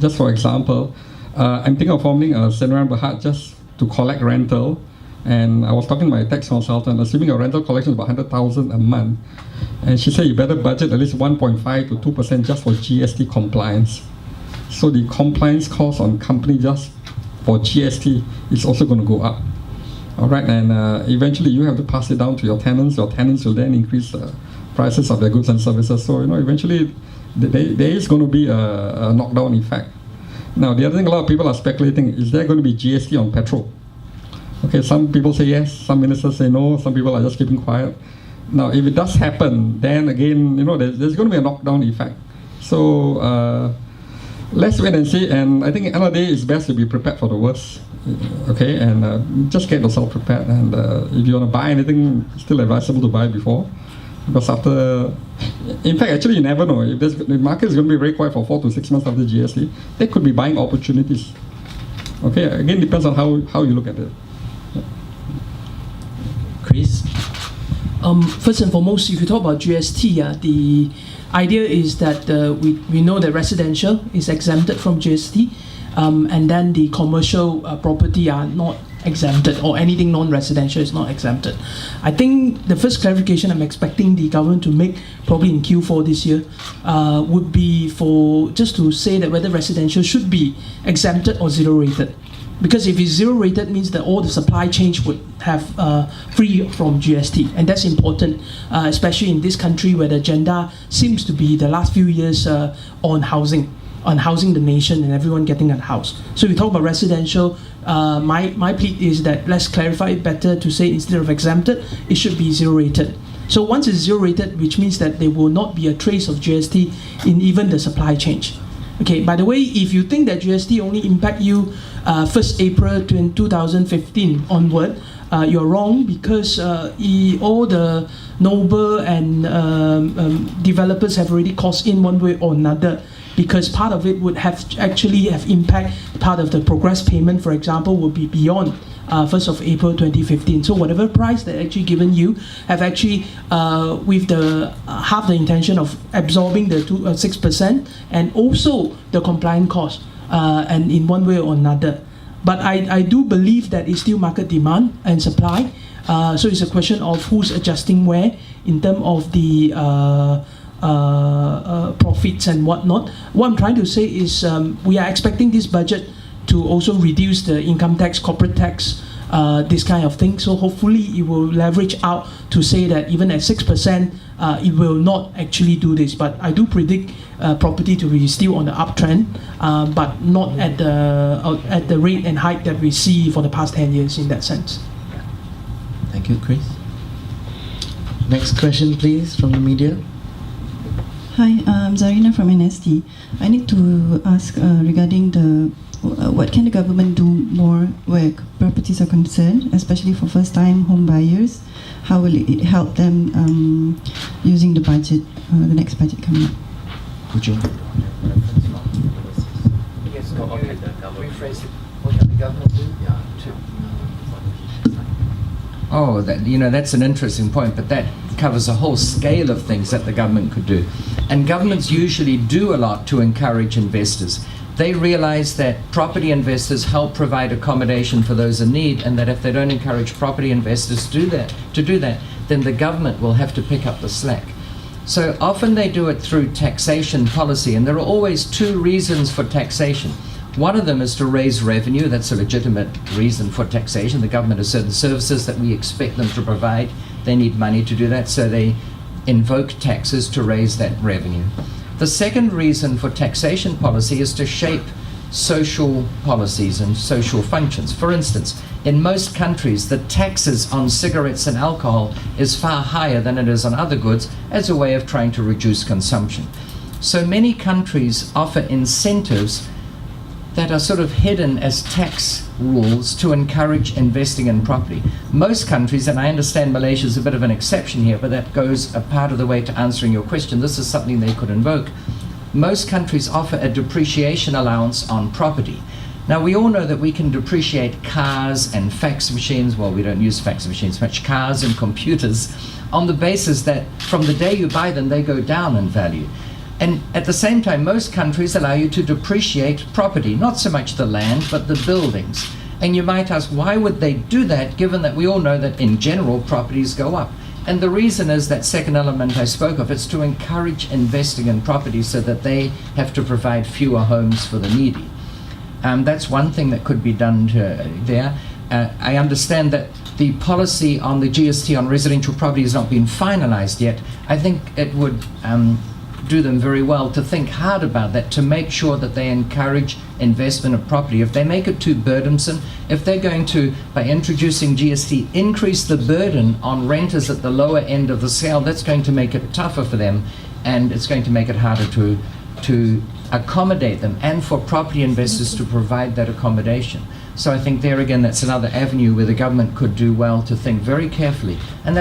Just for example, I'm thinking of forming a Sdn Bhd just to collect rental, and I was talking to my tax consultant, assuming a rental collection is about 100,000 a month, and she said you better budget at least 1.5 to 2% just for GST compliance. So the compliance cost on company just for GST is also going to go up. All right, and eventually you have to pass it down to your tenants. Your tenants will then increase the prices of their goods and services. So eventually there is going to be a knockdown effect. Now, the other thing a lot of people are speculating, is there going to be GST on petrol? Okay, some people say yes, some ministers say no, some people are just keeping quiet. Now, if it does happen, then again, there's going to be a knockdown effect. So let's wait and see. And I think at the end of the day, it's best to be prepared for the worst. Okay, and just get yourself prepared. And if you want to buy anything, it's still advisable to buy before. Because in fact, actually, you never know. If the market is going to be very quiet for 4 to 6 months after GST, they could be buying opportunities. Okay, again, depends on how you look at it. Chris? First and foremost, if you talk about GST, the idea is that we know that residential is exempted from GST, and then the commercial property are not exempted, or anything non-residential is not exempted. I think the first clarification I'm expecting the government to make probably in Q4 this year would be for just to say that whether residential should be exempted or zero rated. Because if it's zero rated, means that all the supply chain would have free from GST, and that's important, especially in this country where the agenda seems to be the last few years on housing the nation and everyone getting a house. So we talk about residential. My plea is that let's clarify it better to say instead of exempted, it should be zero rated. So once it's zero rated, which means that there will not be a trace of GST in even the supply chain. Okay, by the way, if you think that GST only impact you 1st April 2015 onward, you're wrong, because all the noble and developers have already cost in one way or another, because part of it would actually have impact. Part of the progress payment, for example, will be beyond 1st of April 2015. So whatever price they're actually given you have actually with the half the intention of absorbing the 6% and also the compliance cost, and in one way or another. But I do believe that it's still market demand and supply. So it's a question of who's adjusting where in terms of the profits and whatnot. What I'm trying to say is we are expecting this budget to also reduce the income tax, corporate tax, this kind of thing. So hopefully it will leverage out to say that even at 6%, it will not actually do this. But I do predict property to be still on the uptrend, but not at the rate and height that we see for the past 10 years in that sense. Thank you, Chris. Next question, please, from the media. Hi, I'm Zarina from NST. I need to ask regarding what can the government do more where properties are concerned, especially for first-time home buyers? How will it help them using the budget, the next budget coming up? Would you? Yes, what can the government do? Oh, that's an interesting point, but that covers a whole scale of things that the government could do. And governments usually do a lot to encourage investors. They realize that property investors help provide accommodation for those in need, and that if they don't encourage property investors to do that, then the government will have to pick up the slack. So often they do it through taxation policy, and there are always two reasons for taxation. One of them is to raise revenue. That's a legitimate reason for taxation. The government has certain services that we expect them to provide. They need money to do that, so they invoke taxes to raise that revenue. The second reason for taxation policy is to shape social policies and social functions. For instance, in most countries, the taxes on cigarettes and alcohol is far higher than it is on other goods as a way of trying to reduce consumption. So many countries offer incentives that are sort of hidden as tax rules to encourage investing in property. Most countries, and I understand Malaysia is a bit of an exception here, but that goes a part of the way to answering your question. This is something they could invoke. Most countries offer a depreciation allowance on property. Now, we all know that we can depreciate cars and fax machines, well, we don't use fax machines much, cars and computers, on the basis that from the day you buy them, they go down in value. And at the same time, most countries allow you to depreciate property, not so much the land, but the buildings. And you might ask, why would they do that, given that we all know that in general properties go up? And the reason is that second element I spoke of. It's to encourage investing in property so that they have to provide fewer homes for the needy. That's one thing that could be done there. I understand that the policy on the GST on residential property has not been finalized yet. I think it would do them very well to think hard about that, to make sure that they encourage investment of property. If they make it too burdensome, if they're going to, by introducing GST, increase the burden on renters at the lower end of the scale, that's going to make it tougher for them, and it's going to make it harder to accommodate them, and for property investors to provide that accommodation. So I think there again, that's another avenue where the government could do well to think very carefully. And